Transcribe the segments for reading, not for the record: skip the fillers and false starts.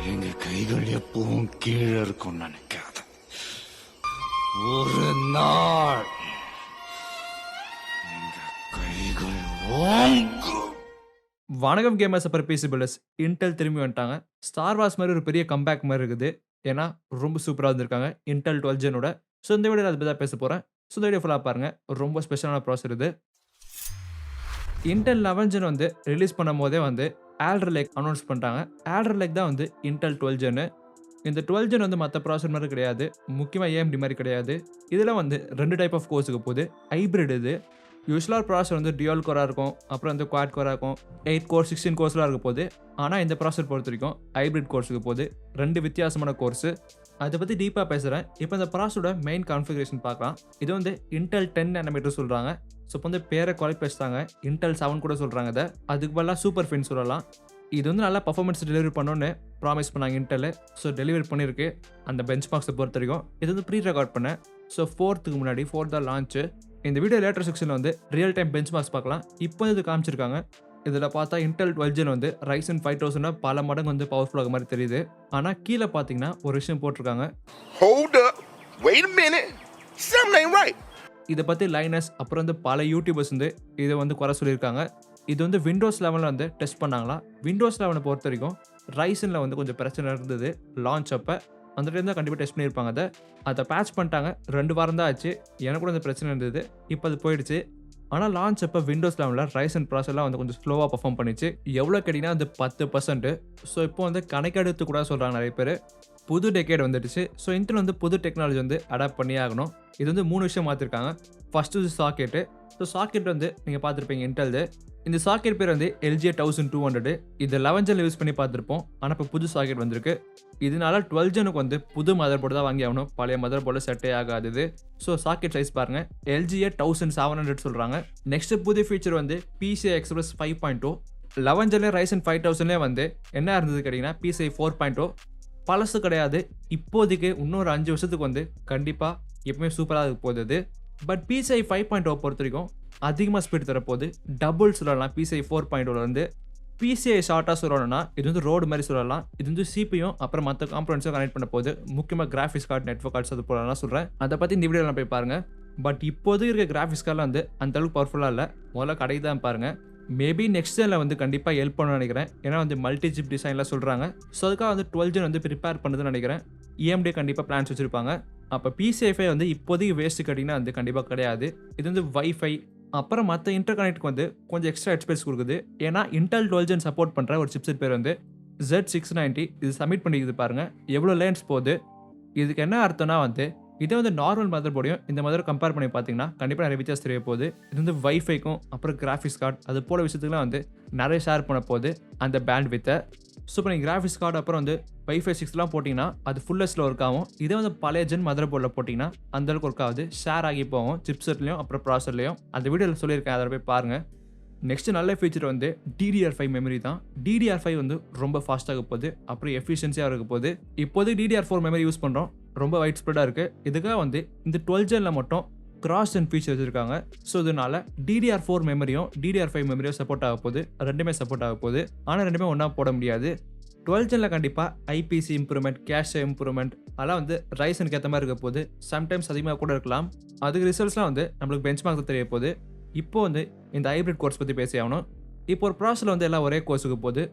எங்க கைகள் எப்பவும் கீழே இருக்கும் நினைக்காத. ஒரு நாள் எங்க கைகள் ஓங்கும். வணக்கம் கேமர்ஸ் அப்புறம் பீசிபிள்ஸ். இன்டெல் திரும்பி வந்துட்டாங்க. ஸ்டார் வார்ஸ் மாதிரி ஒரு பெரிய கம்பேக் மாதிரி இருக்குது. ஏன்னா ரொம்ப சூப்பராக வந்திருக்காங்க இன்டெல் 12 ஜெனோட. ஸோ இந்த வீடியோ அதை பற்றி தான் பேச போகிறேன். ஸோ இந்த வீடியோ ஃபுல்லாக பாருங்கள். ரொம்ப ஸ்பெஷலான ப்ராசர் இது. இன்டெல் 11 ஜென் வந்து ரிலீஸ் பண்ணும் போதே வந்து ஆல்டர் லேக் அனௌன்ஸ் பண்ணிட்டாங்க. ஆல்டர் லேக் தான் வந்து இன்டெல் 12 ஜென்னு. இந்த 12 ஜென் வந்து மற்ற ப்ராசர் மாதிரி கிடையாது, முக்கியமாக ஏஎம்டி மாதிரி கிடையாது. இதில் வந்து 2 டைப் ஆஃப் கோர்ஸுக்கு போகுது. ஹைப்ரிட் இது. யூஸ்வலாக ப்ராசர் வந்து டியூல் கோராக இருக்கும், அப்புறம் வந்து குவாட் கோராக இருக்கும், 8 கோர் 16 கோர்ஸ்லாம் இருக்க போகுது. ஆனால் இந்த ப்ராசர் பொறுத்த வரைக்கும் ஹைப்ரிட் கோர்ஸுக்கு போகுது. 2 வித்தியாசமான கோர்ஸு. அதை பற்றி டீப்பாக பேசுகிறேன். இப்போ இந்த ப்ராசரோட மெயின் கான்ஃபிகரேஷன் பார்க்கலாம். இது வந்து இன்டெல் 10 நானோமீட்டர் சொல்கிறாங்க. ஸோ இப்போ வந்து பேரை குறைப்பு வச்சுட்டாங்க. இன்டெல் 7 கூட சொல்கிறாங்க. இதை அதுக்கு பதிலாக சூப்பர் ஃபின் சொல்லலாம். இது வந்து நல்லா பர்ஃபார்மன்ஸ் டெலிவரி பண்ணோன்னு ப்ராமிஸ் பண்ணாங்க இன்டெல். ஸோ டெலிவரி பண்ணியிருக்கு அந்த பெஞ்ச் மார்க்ஸை பொறுத்த வரைக்கும். இது வந்து ப்ரீ ரெக்கார்ட் பண்ணேன். ஸோ 4th முன்னாடி 4th லான்ச்சு. இந்த வீடியோ லேட்டர் செக்ஷனில் வந்து ரியல் டைம் பெஞ்ச் மார்க்ஸ் பார்க்கலாம். இப்போ இது காமிச்சிருக்காங்க. இதில் பார்த்தா இன்டெல் 12 ஜென் வந்து Ryzen 5000 பல மடங்கு வந்து பவர்ஃபுல்லாக மாதிரி தெரியுது. ஆனால் கீழே பார்த்தீங்கன்னா ஒரு விஷயம் போட்டிருக்காங்க. Hold up, wait a minute, something ain't right. இதை பற்றி லைனஸ் அப்புறம் வந்து பல யூடியூபர்ஸ் வந்து இதை வந்து குறை சொல்லியிருக்காங்க. இது வந்து விண்டோஸ் 11 வந்து டெஸ்ட் பண்ணாங்களா. விண்டோஸ் 11 பொறுத்த வரைக்கும் ரைசனில் வந்து கொஞ்சம் பிரச்சனை இருந்தது லான்ச் அப்போ. அந்த டைம் தான் கண்டிப்பாக டெஸ்ட் பண்ணியிருப்பாங்க. அதை பேட்ச் பண்ணிட்டாங்க. 2 வாரம் தான் ஆச்சு. எனக்கு கூட அந்த பிரச்சனை இருந்தது. இப்போ அது போயிடுச்சு. ஆனால் லான்ச் அப்போ விண்டோஸ் 11 ரைசன் ப்ராசர்லாம் வந்து கொஞ்சம் ஸ்லோவாக பர்ஃபார்ம் பண்ணிச்சு. எவ்வளோ கேட்டிங்கன்னா அது 10%. ஸோ இப்போ வந்து கணக்கெடுத்து கூட சொல்கிறாங்க நிறைய பேர். புது டெக்கேட் வந்துடுச்சு. ஸோ இன்டெல் வந்து புது டெக்னாலஜி வந்து அடாப்ட் பண்ணியே ஆகணும். இது வந்து 3 விஷயம் மாற்றிருக்காங்க. First socket. ஸோ சாக்கெட் வந்து நீங்கள் பார்த்துருப்பீங்க இன்டெல்து. இந்த சாக்கெட் பேர் வந்து LGA 1200. இது 11 ஜென் யூஸ் பண்ணி பார்த்துருப்போம். ஆனால் இப்போ புது சாக்கெட் வந்திருக்கு. இதனால 12 ஜெனுக்கு வந்து புது மதர் போர்டு தான் வாங்கி ஆகணும். பழைய மதர் போர்டு செட்டே ஆகாது. ஸோ சாக்கெட் சைஸ் பாருங்க, LGA 1700 சொல்கிறாங்க. நெக்ஸ்ட் புது ஃபீச்சர் வந்து PCI Express 5.0. 11 ஜென்ல Ryzen 5000 வந்து என்ன இருந்தது கேட்டிங்கன்னா PCI 4.0. பழசு கிடையாது. இப்போதைக்கு இன்னொரு 5 வருஷத்துக்கு வந்து கண்டிப்பாக எப்பவுமே சூப்பராக இருக்க போகுது. பட் PCI 5.0 பொறுத்த வரைக்கும் அதிகமாக ஸ்பீட் தரப்போகுது. டபுள் சொல்லலாம் PCI 4.0 வந்து. PCI ஷார்ட்டாக சொல்லணும்னா இது வந்து ரோடு மாதிரி சொல்லலாம். இது வந்து CPU அப்புறம் மற்ற காம்பனன்ட்ஸும் கனெக்ட் பண்ண போகுது. முக்கியமாக கிராஃபிக்ஸ் கார்டு, நெட்வொர்க் கார்ட்ஸ் அது போலாம் சொல்கிறேன். அதை பற்றி இந்த வீடியோவில் போய் பாருங்கள். பட் இப்போது இருக்க கிராஃபிக்ஸ் கார்டில் வந்து அந்த அளவுக்கு பவர்ஃபுல்லாக இல்லை. முதல்ல கடை தான் பாருங்கள். மேபி நெக்ஸ்ட் ஜெனில் வந்து கண்டிப்பாக ஹெல்ப் பண்ணணும்னு நினைக்கிறேன். ஏன்னா வந்து மல்டி சிப் டிசைனில் சொல்கிறாங்க. ஸோ அதுக்காக வந்து 12 ஜென் வந்து ப்ரிப்பேர் பண்ணுதுன்னு நினைக்கிறேன். EMD கண்டிப்பாக பிளான்ஸ் வச்சுருப்பாங்க. அப்போ PCI 5 வந்து இப்போதைக்கு வேஸ்ட்டு கேட்டிங்கன்னா வந்து கண்டிப்பாக கிடையாது. இது வந்து வைஃபை அப்புறம் மற்ற இன்டர் கனெக்ட்க்கு வந்து கொஞ்சம் எக்ஸ்ட்ரா எக்ஸ்பென்ஸ் கொடுக்குது. ஏன்னா இன்டெல் 12 ஜென் சப்போர்ட் பண்ணுற ஒரு சிப்செட் பேர் வந்து Z690. இது சப்மிட் பண்ணிக்குது பாருங்கள் எவ்வளோ லேன்ஸ் போகுது. இதுக்கு என்ன அர்த்தம்னா வந்து இதே வந்து நார்மல் மதர் போர்டையும் இந்த மதர் கம்பேர் பண்ணி பார்த்தீங்கன்னா கண்டிப்பாக நிறைய வித்தியாசம் தெரிய போகுது. இது வந்து வைஃபைக்கும் அப்புறம் கிராஃபிக்ஸ் கார்டு அது போல விஷயத்துக்குலாம் வந்து நிறைய ஷேர் பண்ண போகுது அந்த பேண்ட் வித்தை. ஸோ இப்போ நீங்கள் கிராஃபிக்ஸ் கார்டு அப்புறம் வந்து வைஃபை 6 போட்டிங்கன்னா அது ஃபுல்லஸ்ட்டில் ஒர்க் ஆகும். இதே வந்து பழைய ஜென் மதர் போர்டில் போட்டிங்கன்னா அந்தளவுக்கு ஒர்க் ஆகுது. ஷேர் ஆகி போகும் சிப்செட்லையும் அப்புறம் ப்ராசர்லையும். அந்த வீடியோவில் சொல்லியிருக்கேன், அதை போய் பாருங்கள். நெக்ஸ்ட் நல்ல ஃபீச்சர் வந்து DDR5 மெமரி தான். DDR5 வந்து ரொம்ப ஃபாஸ்ட்டாக போகுது, அப்புறம் எஃபிஷியன்சியாக இருக்க போகுது. இப்போது DDR4 மெமரி யூஸ் பண்ணுறோம். ரொம்ப வைட் ஸ்ப்ரெடாக இருக்குது. இதுக்காக வந்து இந்த 12 ஜெனில் மட்டும் கிராஸ் ஜென் ஃபீச்சர் வச்சுருக்காங்க. ஸோ இதனால DDR4 மெமரியும் DDR5 மெமரியும் சப்போர்ட் ஆக போகுது. ரெண்டுமே சப்போர்ட் ஆக போகுது. ஆனால் ரெண்டுமே ஒன்றா போட முடியாது. 12 ஜெனில் கண்டிப்பாக IPC இம்ப்ரூவ்மெண்ட், கேஷ் இம்ப்ரூவ்மெண்ட் அதெல்லாம் வந்து ரைசனுக்கு ஏற்ற மாதிரி இருக்க போகுது. சம்டைம்ஸ் அதிகமாக கூட இருக்கலாம். அதுக்கு ரிசல்ட்ஸ்லாம் வந்து நம்மளுக்கு பெஞ்ச் மார்க் தெரிய போகுது. இப்போ வந்து இந்த ஹைப்ரிட் கோர்ஸ் பற்றி பேசி ஆகணும். இப்போ ஒரு ப்ராசஸில் வந்து எல்லாம் ஒரே கோர்ஸுக்கு போகுது.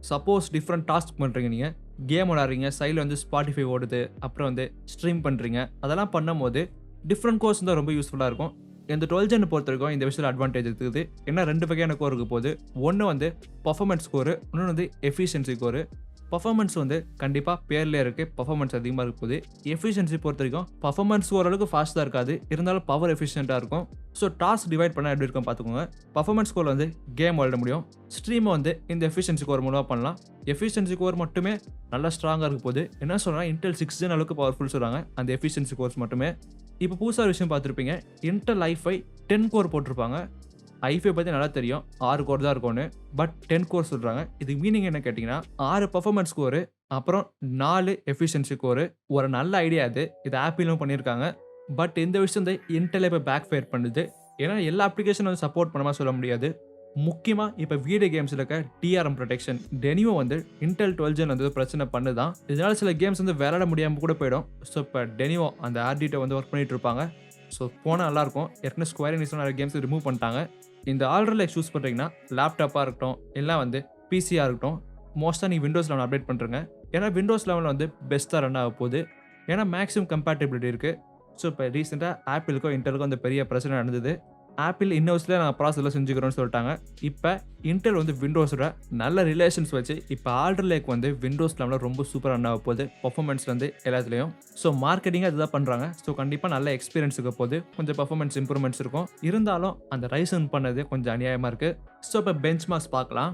சப்போஸ் டிஃப்ரெண்ட் டாஸ்க் பண்ணுறீங்க, நீங்கள் கேம் விளாட்றீங்க, சைடில் வந்து Spotify ஓடுது, அப்புறம் வந்து ஸ்ட்ரீம் பண்ணுறீங்க, அதெல்லாம் பண்ணும் போது டிஃப்ரெண்ட் கோர்ஸ் தான் ரொம்ப யூஸ்ஃபுல்லாக இருக்கும். இந்த 12 ஜென் பொறுத்த வரைக்கும் இந்த விஷயத்தில் அட்வான்டேஜ் இருக்குது. ஏன்னா 2 வகையான கோர் இருக்க போகுது. ஒன்று வந்து பர்ஃபார்மன்ஸ் கோரு, இன்னொன்று வந்து எஃபிஷியன்சி கோரு. பர்ஃபார்மன்ஸ் வந்து கண்டிப்பாக பேர்லேயே இருக்குது, பர்ஃபார்மன்ஸ் அதிகமாக இருக்க போகுது. எஃபிஷியன்சி பொறுத்த வரைக்கும் பர்ஃபார்மன்ஸ் ஓரளவுக்கு ஃபாஸ்ட்டாக இருக்காது, இருந்தாலும் பவர் எஃபிஷியண்ட்டாக இருக்கும். ஸோ டாஸ்க் டிவைட் பண்ணால் எப்படி இருக்கும் பார்த்துக்கோங்க. பர்ஃபார்மன்ஸ் கோர் வந்து கேம் விளாட முடியும். ஸ்ட்ரீமை வந்து இந்த எஃபிஷியன்சி கோர் மூலமாக பண்ணலாம். எஃபிஷியன்சி கோர் மட்டுமே நல்லா ஸ்ட்ராங்காக இருக்க போகுது. என்ன சொல்கிறாங்க, இன்டெல் 6 ஜென் அளவுக்கு பவர்ஃபுல் சொல்கிறாங்க அந்த எஃபிஷியன்சி கோர்ஸ் மட்டுமே. இப்போ புதுசாக விஷயம் பார்த்துருப்பீங்க, இன்டெல் i5 10 கோர் போட்டிருப்பாங்க. i5 பற்றி நல்லா தெரியும், 6 கோர் தான் இருக்கும்னு. பட் 10 கோர் சொல்கிறாங்க. இதுக்கு மீனிங் என்ன கேட்டிங்கன்னா 6 பர்ஃபார்மன்ஸ் கோரு அப்புறம் 4 எஃபிஷியன்சி கோரு. ஒரு நல்ல ஐடியா இது ஆப்பிளும் பண்ணியிருக்காங்க. பட் இந்த விஷயம் வந்து இன்டெல் இப்போ பேக் ஃபயர் பண்ணுது. ஏன்னா எல்லா அப்ளிகேஷனும் வந்து சப்போர்ட் பண்ணாமல் சொல்ல முடியாது. முக்கியமாக இப்போ வீடியோ கேம்ஸில் இருக்க டிஆர்எம் ப்ரொடெக்ஷன் டெனிவோ வந்து இன்டெல் 12 ஜென் வந்து பிரச்சனை பண்ணுதான். இதனால சில கேம்ஸ் வந்து விளையாட முடியாமல் கூட போயிடும். ஸோ இப்போ டெனிவோ அந்த ஆர்டிட்டை வந்து ஒர்க் பண்ணிட்டு இருப்பாங்க. ஸோ போனால் நல்லாயிருக்கும். ஏற்கனவே ஸ்கொயர் எனிக்ஸ் நிறைய கேம்ஸ் ரிமூவ் பண்ணிட்டாங்க. இந்த ஆல்ரெடில் சூஸ் பண்ணுறீங்கன்னா லேப்டாப்பாக இருக்கட்டும் இல்லை வந்து பிசியாக இருக்கட்டும், மோஸ்ட்டாக நீங்கள் விண்டோஸ் 11 அப்டேட் பண்ணுறங்க. ஏன்னா விண்டோஸ் 11 வந்து பெஸ்ட்டாக ரன் ஆக போகுது. ஏன்னா மேக்ஸிமம் கம்பேட்டபிலிட்டி இருக்குது. ஸோ இப்போ ரீசெண்டாக ஆப்பிளுக்கோ இன்டெலுக்கோ அந்த பெரிய பிரச்சனை நடந்தது. ஆப்பிள் இன்னோஸில் நாங்கள் ப்ராசஸில் செஞ்சுக்கிறோன்னு சொல்லிட்டாங்க. இப்போ இன்டெல் வந்து விண்டோஸோட நல்ல ரிலேஷன்ஸ் வச்சு இப்போ ஆல்டர் லேக் வந்து விண்டோஸ் 11 ரொம்ப சூப்பராக ரன் ஆக போகுது. பர்ஃபார்மன்ஸ் வந்து எல்லாத்துலேயும். ஸோ மார்க்கெட்டிங்காக அதுதான் பண்ணுறாங்க. ஸோ கண்டிப்பாக நல்ல எக்ஸ்பீரியன்ஸ் இருக்க போது, கொஞ்சம் பர்ஃபார்மன்ஸ் இம்ப்ரூவ்மெண்ட்ஸ் இருக்கும். இருந்தாலும் அந்த ரைசன் பண்ணது கொஞ்சம் அநியாயமாக இருக்குது. ஸோ இப்போ பெஞ்ச் மார்க்ஸ் பார்க்கலாம்.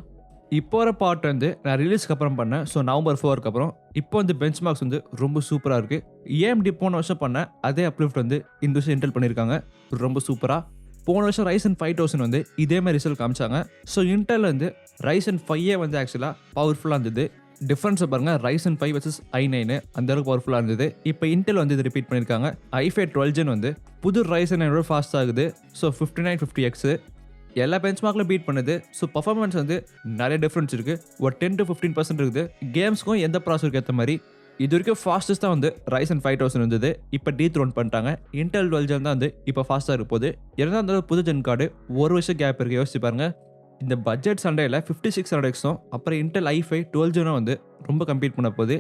இப்போ வர பார்ட் வந்து நான் ரிலீஸ்க்கு அப்புறம் பண்ணேன். ஸோ நவம்பர் 4க்கு அப்புறம் இப்போ வந்து பெஞ்ச் மார்க்ஸ் வந்து ரொம்ப சூப்பராக இருக்குது. ஏஎம்டி போன வருஷம் பண்ண அதே அப்லிஃப்ட் வந்து இந்த வருஷம் இன்டெல் பண்ணியிருக்காங்க ரொம்ப சூப்பராக. போன வருஷம் Ryzen 5000 வந்து இதே மாதிரி ரிசல்ட் காமிச்சாங்க. ஸோ இன்டெல் வந்து Ryzen 5 வந்து ஆக்சுவலாக பவர்ஃபுல்லாக இருந்தது. டிஃப்ரென்ஸை பாருங்கள், Ryzen 5 vs i9 அந்த அளவுக்கு பவர்ஃபுல்லாக இருந்தது. இப்போ இன்டெல் வந்து இது ரிப்பீட் பண்ணியிருக்காங்க. i5 12 ஜென் வந்து புது Ryzen 9 ஃபாஸ்ட் ஆகுது. ஸோ 5950X எல்லா பெஞ்ச் மார்க்கில் பீட் பண்ணுது. ஸோ பர்ஃபார்மன்ஸ் வந்து நிறைய டிஃப்ரென்ஸ் இருக்குது. ஒரு 10 to 15% இருக்குது. கேம்ஸ்க்கும் எந்த ப்ராசருக்கு ஏற்ற மாதிரி இது வரைக்கும் ஃபாஸ்டஸ்ட்டாக வந்து Ryzen 5000 இருந்தது. இப்போ டீத்ரோன் பண்ணிட்டாங்க. இன்டெல் 12 ஜென் தான் வந்து இப்போ ஃபாஸ்ட்டாக இருக்க போகுது. இருந்தால் அந்த புது ஜென் கார்டு ஒரு வருஷம் கேப் இருக்குது. யோசிச்சு பாருங்க. இந்த பட்ஜெட் சண்டையில் 5600Xம் அப்புறம் இன்டெல் i5 12 ஜெனும் வந்து ரொம்ப கம்பீட் பண்ண போகுது.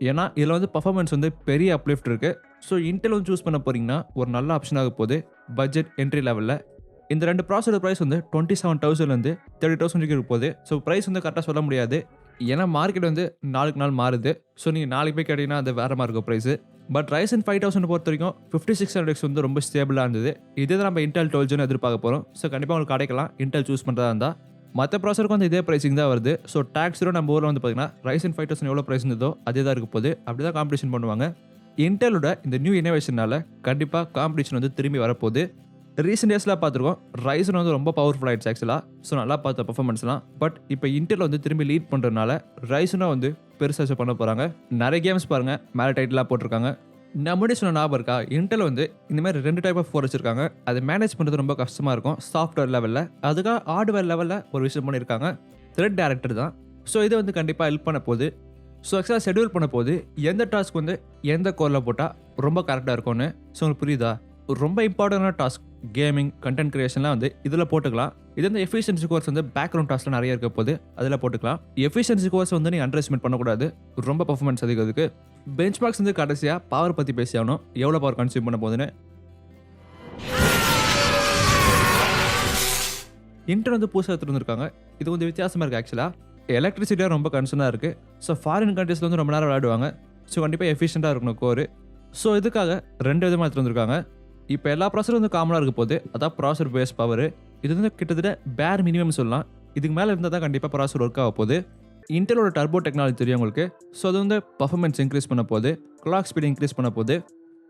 ஏன்னா இதில் வந்து பர்ஃபார்மன்ஸ் வந்து பெரிய அப்லிஃப்ட் இருக்குது. ஸோ இன்டெல் வந்து சூஸ் பண்ண போகிறீங்கன்னா ஒரு நல்ல ஆப்ஷனாக போகுது பட்ஜெட் என்ட்ரி லெவலில். இந்த ரெண்டு ப்ராசஸோட ப்ரைஸ் வந்து 27,000 30,000 வரைக்கும் இருக்க போகுது. ஸோ ப்ரைஸ் வந்து கரெக்டாக சொல்ல முடியாது. ஏன்னா மார்க்கெட் வந்து நாளுக்கு நாள் மாறுது. ஸோ நீங்கள் நாளைக்கு போய் கேட்டிங்கன்னா அது வேறு மாதிரி இருக்கும் ப்ரைஸு. பட் Ryzen 5000 பொறுத்த வரைக்கும் 5600X வந்து ரொம்ப ஸ்டேபிளாக இருந்தது. இதே தான் நம்ம இன்டெல் 12 ஜென் எதிர்பார்க்க போகிறோம். ஸோ கண்டிப்பாக உங்களுக்கு கிடைக்கலாம் இன்டெல் சூஸ் பண்ணுறதா இருந்தால். மற்ற ப்ராசருக்கு வந்து இதே ப்ரைஸிங் தான் வருது. ஸோ டேக்ஸரும் நம்ம ஊரில் வந்து பார்த்தீங்கன்னா Ryzen 5000 எவ்வளோ ப்ரைஸ் இருந்ததோ அதே தான் இருக்க போகுது. அப்படி தான் காம்படிஷன் பண்ணுவாங்க. இன்டெலோட இந்த நியூ இனோவேஷனால் கண்டிப்பாக காம்படிஷன் வந்து திரும்பி வரப்போகுது. ரீசெண்ட் டேஸில் பார்த்துருக்கோம் Ryzen வந்து ரொம்ப பவர்ஃபுல் ஆகிடுச்சு ஆக்சுவலாக. ஸோ நல்லா பார்த்த பர்ஃபார்மன்ஸ்லாம். பட் இப்போ இன்டெல் வந்து திரும்பி லீட் பண்ணுறதுனால Ryzen வந்து பெருசாக பண்ண போகிறாங்க. நிறைய கேம்ஸ் பாருங்கள் மேலே டைட்டிலாக போட்டிருக்காங்க. நான் முன்னாடி சொன்ன ஞாபகம் இருக்கா, இன்டெல் வந்து இந்த மாதிரி 2 டைப் ஆஃப் ஃபோர் வச்சிருக்காங்க. அதை மேனேஜ் பண்ணுறது ரொம்ப கஷ்டமாக இருக்கும் சாஃப்ட்வேர் லெவலில். அதுக்காக ஹார்ட்வேர் லெவலில் ஒரு விஷயம் பண்ணியிருக்காங்க. த்ரெட் டேரக்டர் தான். ஸோ இது வந்து கண்டிப்பாக ஹெல்ப் பண்ண போகுது. ஸோ ஆக்சுவலாக ஷெடியூல் பண்ண போது எந்த டாஸ்க் வந்து எந்த கோரில் போட்டால் ரொம்ப கரெக்டாக இருக்கும்னு. ஸோ உங்களுக்கு புரியுதா? ரொம்ப இம்பார்ட்டண்டான டாஸ்க் கேமிங் கண்டென்ட் கிரியேஷன்லாம் வந்து இதில் போட்டுக்கலாம். இது வந்து எஃபிஷியன்சி கோர்ஸ் வந்து பேக்ரவுண்ட் டாஸ்க்லாம் நிறைய இருக்க போது அதில் போட்டுக்கலாம். எஃபிஷியன்சி கோர்ஸ் வந்து நீங்கள் அண்டர்எஸ்டிமேட் பண்ணக்கூடாது. ரொம்ப பர்ஃபார்மன்ஸ் அதிகம் இருக்குது. பெஞ்ச் மார்க்ஸ் வந்து கடைசியாக பவர் பற்றி பேசி ஆகணும். எவ்வளோ பவர் கன்சியூம் பண்ண போகுதுன்னு. இன்டெல் வந்து புதுசாக எடுத்துருந்துருக்காங்க. இது வந்து வித்தியாசமாக இருக்குது ஆக்சுவலாக. எலக்ட்ரிசிட்டியாக ரொம்ப கன்சர்னாக இருக்குது. ஸோ ஃபாரின் கண்ட்ரீஸில் வந்து ரொம்ப நேரம் விளையாடுவாங்க. ஸோ கண்டிப்பாக எஃபிஷியண்ட்டாக இருக்கணும் கோர். ஸோ இதுக்காக 2 விதமாக எடுத்துகிட்டு வந்திருக்காங்க. இப்போ எல்லா ப்ராசரும் வந்து காமனாக இருக்க போது அதான் ப்ராசர் பேஸ் பவர். இது வந்து கிட்டத்தட்ட பேர் மினிமம் சொல்லலாம். இதுக்கு மேலே இருந்தால் தான் கண்டிப்பாக ப்ராசர் ஒர்க் ஆக போகுது. இன்டெலோட டர்போ டெக்னாலஜி தெரியும் உங்களுக்கு. ஸோ அது வந்து பர்ஃபார்மன்ஸ் இன்க்ரீஸ் பண்ண போகுது, கிளாக் ஸ்பீட் இன்க்ரீஸ் பண்ண போகுது.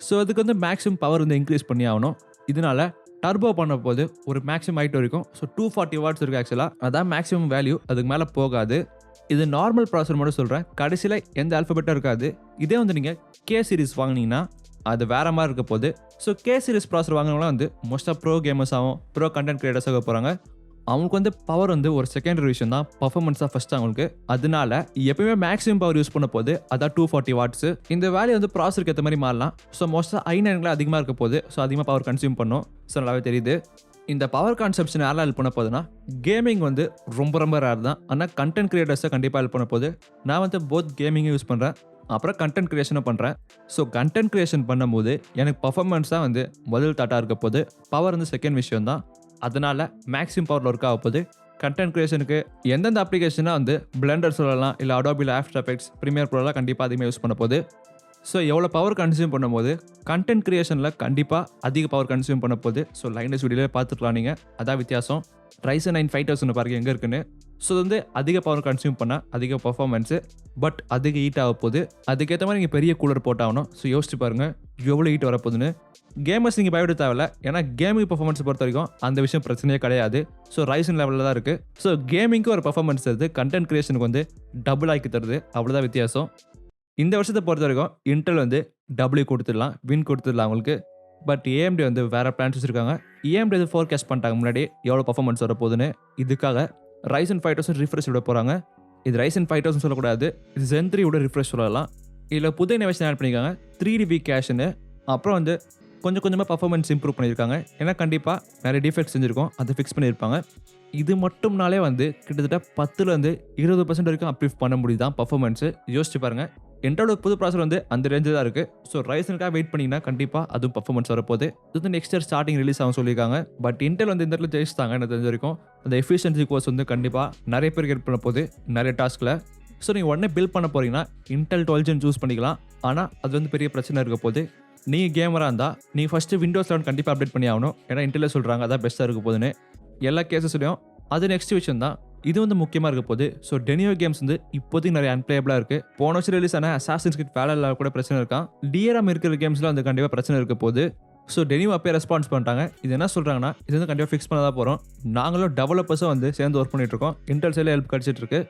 ஸோ அதுக்கு வந்து மேக்ஸிமம் பவர் வந்து இன்க்ரீஸ் பண்ணி ஆகணும். இதனால டர்போ பண்ண போது ஒரு மேக்ஸிமம் ஹைட் வரைக்கும். ஸோ 240 வாட்ஸ் இருக்குது ஆக்சுவலாக. அதான் மேக்ஸிமம் வேல்யூ. அதுக்கு மேலே போகாது. இது நார்மல் ப்ராசர் மட்டும் சொல்கிறேன். கடைசியில் எந்த ஆல்ஃபபெட்டாக இருக்காது. இதே வந்து நீங்கள் கே சீரிஸ் வாங்கினீங்கன்னா அது வேறு மாதிரி இருக்க போது. ஸோ கே சீரிஸ் ப்ராசர் வாங்கினவங்களாம் வந்து மோஸ்ட்டாக ப்ரோ கேமர்ஸ் ஆகும், ப்ரோ கண்டென்ட் கிரியேட்டர்ஸாக போகிறாங்க. அவங்களுக்கு வந்து பவர் வந்து ஒரு செகண்டரி விஷயம் தான், பர்ஃபார்மன்ஸாக ஃபஸ்ட்டு அவங்களுக்கு. அதனால எப்பயுமே மேக்ஸிமம் பவர் யூஸ் பண்ண போது அதான் 240 வாட்ஸ். இந்த வேல்யூ வந்து ப்ராசருக்கு ஏற்ற மாதிரி மாறலாம். ஸோ மோஸ்ட்டாக i9 அதிகமாக இருக்க போது. ஸோ அதிகமாக பவர் கன்சியூம் பண்ணும். ஸோ நல்லாவே தெரியுது. இந்த பவர் கான்செப்ஷன் யாரெல்லாம் ஹெல்ப் பண்ண போகுதுன்னா கேமிங் வந்து ரொம்ப ரொம்ப ரேர் தான். ஆனால் கண்டென்ட் கிரியேட்டர்ஸை கண்டிப்பாக ஹெல்ப் பண்ண போகுது. நான் வந்து போத் கேமிங்கும் யூஸ் பண்ணுறேன், அப்புறம் கண்டென்ட் கிரியேஷனும் பண்ணுறேன். ஸோ கண்டென்ட் கிரியேஷன் பண்ணும்போது எனக்கு பர்ஃபார்மன்ஸ் தான் வந்து முதல் தாட்டாக இருக்க போது. பவர் வந்து செகண்ட் விஷயம் தான். அதனால் மேக்ஸிமம் பவரில் ஒர்க் ஆக போகுது. கண்டென்ட் கிரியேஷனுக்கு எந்தெந்த அப்ளிகேஷனாக வந்து பிளெண்டர் சொல்லலாம், இல்லை அடோபியில் ஆஃப்டர் எஃபெக்ட்ஸ், ப்ரீமியர் ப்ரோலாம் கண்டிப்பாக அதிகமாக யூஸ் பண்ண போகுது. ஸோ எவ்வளோ பவர் கன்சியூம் பண்ணும்போது கண்டென்ட் கிரியேஷனில் கண்டிப்பாக அதிக பவர் கன்சியூம் பண்ண போகுது. ஸோ லைனஸ் வீடியோவில் பார்த்துக்கலாம் நீங்கள். அதான் வித்தியாசம். Ryzen 9 5000 பாருங்கள் எங்கே இருக்குன்னு. ஸோ இது வந்து அதிக பவர் கன்சியூம் பண்ணால் அதிக பர்ஃபார்மன்ஸு, பட் அதிக ஹீட் ஆக போகுது. அதுக்கேற்ற மாதிரி நீங்கள் பெரிய கூலர் போட்டாகணும். ஸோ யோசிச்சு பாருங்கள் எவ்வளோ ஹீட் வரப்போகுதுன்னு. கேமர்ஸ் நீங்கள் பயப்பட தேவையில்ல. ஏன்னா கேமிங் பர்ஃபார்மன்ஸ் பொறுத்த வரைக்கும் அந்த விஷயம் பிரச்சனையே கிடையாது. ஸோ Ryzen லெவலில் தான் இருக்குது. ஸோ கேமிங்க்கு ஒரு பர்ஃபார்மன்ஸ் தருது, கண்டென்ட் கிரியேஷனுக்கு வந்து டபுள் ஆக்கி தருது. அவ்வளோதான் வித்தியாசம். இந்த வருஷத்தை பொறுத்த வரைக்கும் இன்டெல் வந்து டபுள்யூ கொடுத்துடலாம், வின் கொடுத்துடலாம் அவங்களுக்கு. பட் ஏஎம்டி வந்து வேறு பிளான்ஸ் வச்சுருக்காங்க. ஏஎம்டி வந்து ஃபோர்காஸ்ட் பண்ணிட்டாங்க முன்னாடி எவ்வளோ பர்ஃபார்மன்ஸ் வர போகுதுன்னு. இதுக்காக Ryzen 5000 ரிஃப்ரெஷ் விட போகிறாங்க. இது Ryzen 5000 சொல்லக்கூடாது, இது Zen 3 விட ரிஃப்ரெஷ் சொல்லலாம். இதில் புது இனோவேஷன் ஆட் பண்ணியிருக்காங்க 3DB கேஷ்னு. அப்புறம் வந்து கொஞ்சம் கொஞ்சமாக பர்ஃபார்மன்ஸ் இம்ப்ரூவ் பண்ணியிருக்காங்க. ஏன்னா கண்டிப்பாக நிறைய டிஃபெக்ட்ஸ் செஞ்சுருக்கோம், அதை ஃபிக்ஸ் பண்ணியிருப்பாங்க. இது மட்டும்னாலே வந்து கிட்டத்தட்ட 10லேருந்து 20% வரைக்கும் அப்ரூவ் பண்ண முடியுதான் பர்ஃபார்மன்ஸு. யோசிச்சு பாருங்கள். இன்டலோட புது ப்ராசர் வந்து அந்த ரேஞ்சு தான் இருக்குது. ஸோ ரைசனுக்காக வெயிட் பண்ணிங்கன்னா கண்டிப்பாக அதுவும் பர்ஃபார்மன்ஸ் வரப்போகுது. இது வந்து நெக்ஸ்ட் இயர் ஸ்டார்டிங் ரிலீஸ் ஆகும் சொல்லியிருக்காங்க. பட் இன்டெல் வந்து இந்த இடத்துல ஜெயிச்சிட்டாங்க எனக்கு தெரிஞ்ச வரைக்கும். அந்த எஃபிஷியன்சி கோர்ஸ் வந்து கண்டிப்பாக நிறைய பேர் ஹெல்ப் பண்ண போகுது நிறைய டாஸ்கில். ஸோ நீங்கள் உடனே பில்ட் பண்ண போகிறீங்கன்னா இன்டெல் 12 Gen சூஸ் பண்ணிக்கலாம். ஆனால் அது வந்து பெரிய பிரச்சனை இருக்க போகுது. நீங்கள் கேமராக இருந்தால் நீங்கள் ஃபஸ்ட்டு Windows 11 கண்டிப்பாக அப்டேட் பண்ணி ஆகணும். ஏன்னா இன்டெல்லே சொல்கிறாங்க அதான் பெஸ்ட்டாக இருக்க போகுதுன்னு எல்லா கேசஸ்லையும். அது நெக்ஸ்ட் விஷயம் தான். இது வந்து முக்கியமாக இருக்க போகுது. ஸோ டெனியோ கேம்ஸ் வந்து இப்போதைக்கு நிறைய அன்பிளேபிளாக இருக்குது. போன வருஷம் ரிலீஸ் ஆன Assassin's Creed Valhalla கூட பிரச்சனை இருக்கான். டிஆர்எம் இருக்கிற கேம்ஸில் வந்து கண்டிப்பாக பிரச்சனை இருக்க போகுது. ஸோ டெனியோ அப்பயே ரெஸ்பான்ஸ் பண்ணிட்டாங்க. இது என்ன சொல்கிறாங்கன்னா இது வந்து கண்டிப்பாக ஃபிக்ஸ் பண்ண தான் போகிறோம். நாங்களும் டெவலப்பர்ஸும் வந்து சேர்ந்து ஒர்க் பண்ணிகிட்ருக்கோம். இன்டெல் சைடில் ஹெல்ப் கிடச்சிட்ருக்கு.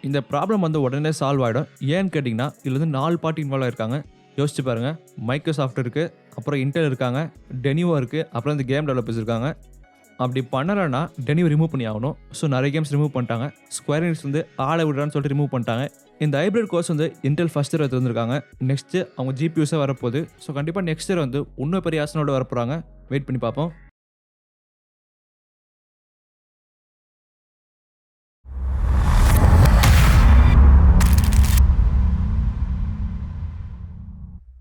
இந்த ப்ராப்ளம் வந்து உடனே சால்வ் ஆகிடும். ஏன்னு கேட்டிங்கன்னா இதில் வந்து 4 பார்ட்டி இன்வால்வ் ஆகிருக்காங்க. யோசிச்சு பாருங்கள். மைக்ரோசாஃப்ட் இருக்குது, அப்புறம் இன்டெல் இருக்காங்க, டெனியோ இருக்குது, அப்புறம் இந்த கேம் டெவலப்பர்ஸ் இருக்காங்க. அப்படி பண்ணலைன்னா டெனியோ ரிமூவ் பண்ணி ஆகணும். ஸோ நிறைய கேம்ஸ் ரிமூவ் பண்ணிட்டாங்க. ஸ்கொயர் எனிக்ஸ் வந்து ஆளை விடுறான்னு சொல்லிட்டு ரிமூவ் பண்ணிட்டாங்க. இந்த ஹைப்ரிட் கோர்ஸ் வந்து இன்டெல் ஃபஸ்ட் இயர் வந்துருக்காங்க. நெக்ஸ்ட்டு அவங்க ஜிபியூஸாக வரப்போகுது. ஸோ கண்டிப்பாக நெக்ஸ்ட் இயர் வந்து இன்னும் பெரிய ஆசனோட வரப்போகிறாங்க. வெயிட் பண்ணி பார்ப்போம்.